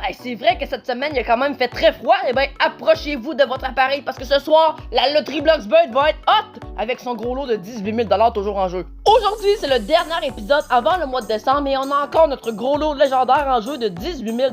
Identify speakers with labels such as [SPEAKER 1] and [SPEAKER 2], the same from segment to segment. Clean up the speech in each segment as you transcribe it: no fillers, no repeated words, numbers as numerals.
[SPEAKER 1] Hey, c'est vrai que cette semaine, il a quand même fait très froid. Eh bien, approchez-vous de votre appareil parce que ce soir, la loterie Bloxburg va être hot avec son gros lot de 18 000 toujours en jeu. Aujourd'hui, c'est le dernier épisode avant le mois de décembre et on a encore notre gros lot légendaire en jeu de 18 000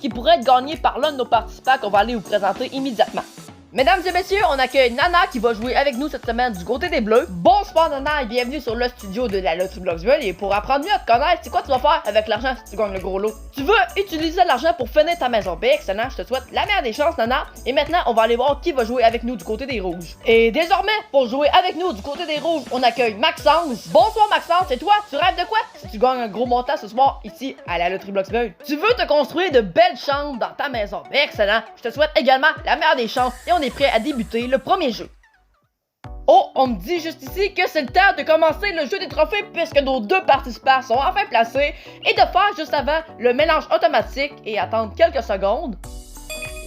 [SPEAKER 1] qui pourrait être gagné par l'un de nos participants qu'on va aller vous présenter immédiatement. Mesdames et messieurs, on accueille Nana qui va jouer avec nous cette semaine du côté des Bleus. Bonsoir Nana et bienvenue sur le studio de la loterie Bloxburg. Et pour apprendre mieux à te connaître, c'est quoi tu vas faire avec l'argent si tu gagnes le gros lot? Tu veux utiliser l'argent pour finir ta maison. Ben excellent, je te souhaite la meilleure des chances Nana. Et maintenant, on va aller voir qui va jouer avec nous du côté des rouges. Et désormais, pour jouer avec nous du côté des rouges, on accueille Maxence. Bonsoir Maxence, et toi, tu rêves de quoi si tu gagnes un gros montant ce soir ici à la loterie Bloxburg? Tu veux te construire de belles chambres dans ta maison. Ben excellent, je te souhaite également la meilleure des chances et on est prêt à débuter le premier jeu. Oh, on me dit juste ici que c'est le temps de commencer le jeu des trophées puisque nos deux participants sont enfin placés et de faire juste avant le mélange automatique et attendre quelques secondes.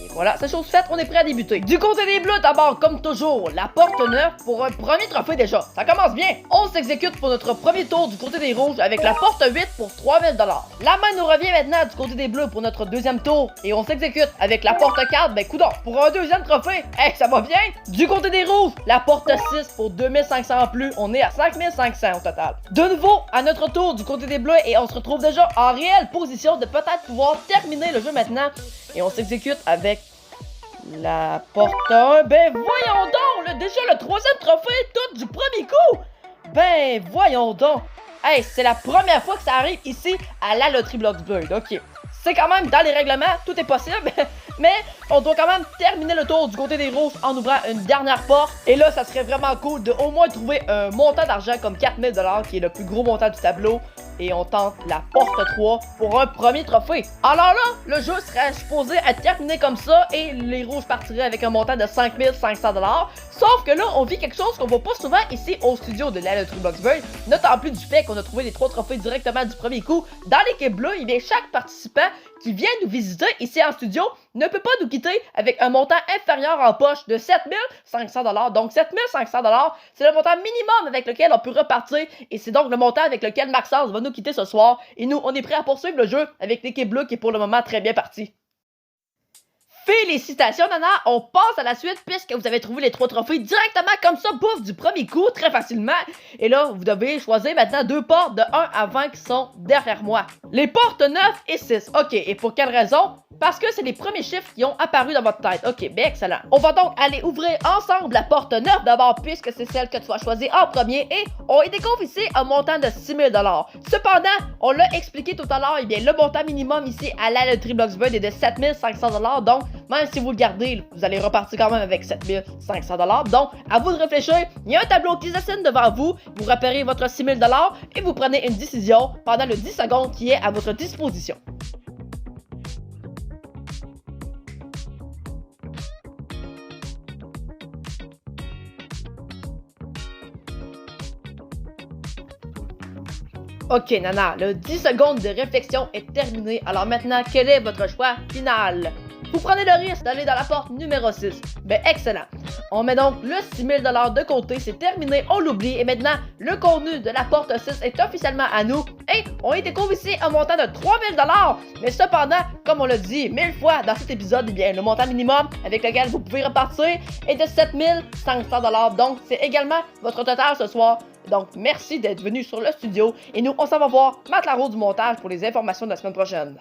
[SPEAKER 1] Et voilà, c'est chose faite, on est prêt à débuter. Du côté des Bleus, d'abord, comme toujours, la porte 9 pour un premier trophée déjà. Ça commence bien. On s'exécute pour notre premier tour du côté des rouges avec la porte 8 pour 3 000 $. La main nous revient maintenant du côté des Bleus pour notre deuxième tour et on s'exécute avec la porte 4, ben coudonc, pour un deuxième trophée. Hey, ça va bien. Du côté des rouges, la porte 6 pour 2500 en plus. On est à 5500 au total. De nouveau, à notre tour du côté des Bleus et on se retrouve déjà en réelle position de peut-être pouvoir terminer le jeu maintenant. Et on s'exécute avec la porte 1. Ben voyons donc, déjà le troisième trophée tout du premier coup. Ben voyons donc. Hey, c'est la première fois que ça arrive ici à la loterie Bloxburg. Ok, c'est quand même dans les règlements, tout est possible. Mais on doit quand même terminer le tour du côté des rouges en ouvrant une dernière porte. Et là, ça serait vraiment cool de au moins trouver un montant d'argent comme 4 000 $ qui est le plus gros montant du tableau. Et on tente la porte 3 pour un premier trophée. Alors là, le jeu serait supposé être terminé comme ça et les rouges partiraient avec un montant de 5 500 $. Sauf que là, on vit quelque chose qu'on voit pas souvent ici au studio de la loterie Bloxburg, notamment plus du fait qu'on a trouvé les 3 trophées directement du premier coup. Dans l'équipe bleue, il y a chaque participant qui vient nous visiter ici en studio ne peut pas nous quitter avec un montant inférieur en poche de 7 500 $. Donc 7 500 $, c'est le montant minimum avec lequel on peut repartir et c'est donc le montant avec lequel Maxence va nous quitter ce soir. Et nous, on est prêt à poursuivre le jeu avec l'équipe bleue qui est pour le moment très bien partie. Félicitations Nana, on passe à la suite puisque vous avez trouvé les 3 trophées directement comme ça, bouffe, du premier coup, très facilement. Et là, vous devez choisir maintenant 2 portes de 1 à 20 qui sont derrière moi. Les portes 9 et 6. Ok, et pour quelle raison? Parce que c'est les premiers chiffres qui ont apparu dans votre tête. Ok, ben excellent. On va donc aller ouvrir ensemble la porte 9 d'abord puisque c'est celle que tu vas choisir en premier et on y découvre ici un montant de 6 000 $. Cependant, on l'a expliqué tout à l'heure, eh bien le montant minimum ici à la loterie Bloxburg est de 7 500 $. Donc, même si vous le gardez, vous allez repartir quand même avec 7 500 $. Donc, à vous de réfléchir. Il y a un tableau qui se dessine devant vous. Vous repérez votre 6 000 $ et vous prenez une décision pendant le 10 secondes qui est à votre disposition. Ok Nana, le 10 secondes de réflexion est terminé. Alors maintenant, quel est votre choix final? Vous prenez le risque d'aller dans la porte numéro 6. Ben excellent. On met donc le 6 000 $ de côté, c'est terminé, on l'oublie. Et maintenant, le contenu de la porte 6 est officiellement à nous. Et on y découvre ici un montant de 3 000 $. Mais cependant, comme on l'a dit 1000 fois dans cet épisode, eh bien, le montant minimum avec lequel vous pouvez repartir est de 7 500 $. Donc, c'est également votre total ce soir. Donc, merci d'être venu sur le studio. Et nous, on s'en va voir Matt Laro du montage pour les informations de la semaine prochaine.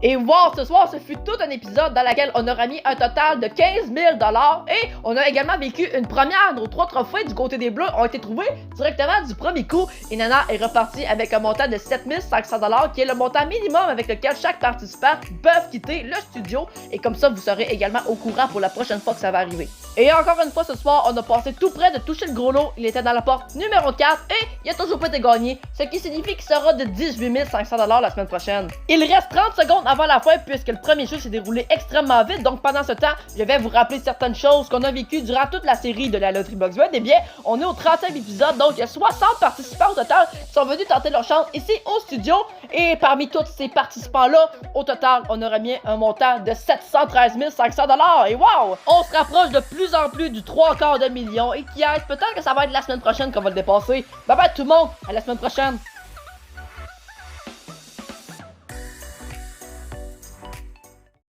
[SPEAKER 1] Et wow, ce soir, ce fut tout un épisode dans lequel on aura mis un total de 15 000 $ et on a également vécu une première. Nos 3 trophées du côté des Bleus ont été trouvés directement du premier coup et Nana est repartie avec un montant de 7 500 $ qui est le montant minimum avec lequel chaque participant peut quitter le studio et comme ça, vous serez également au courant pour la prochaine fois que ça va arriver. Et encore une fois, ce soir, on a passé tout près de toucher le gros lot. Il était dans la porte numéro 4 et il a toujours pas été gagné, ce qui signifie qu'il sera de 18 500 $ la semaine prochaine. Il reste 30 secondes avant la fin puisque le premier jeu s'est déroulé extrêmement vite. Donc pendant ce temps, je vais vous rappeler certaines choses qu'on a vécues durant toute la série de la loterie Bloxburg. Eh bien, on est au 30e épisode, donc il y a 60 participants au total qui sont venus tenter leur chance ici au studio. Et parmi tous ces participants-là, au total, on aura mis un montant de 713 500 $. Et wow! On se rapproche de plus en plus du 3/4 de million et qui est peut-être que ça va être la semaine prochaine qu'on va le dépasser. Bye bye tout le monde, à la semaine prochaine!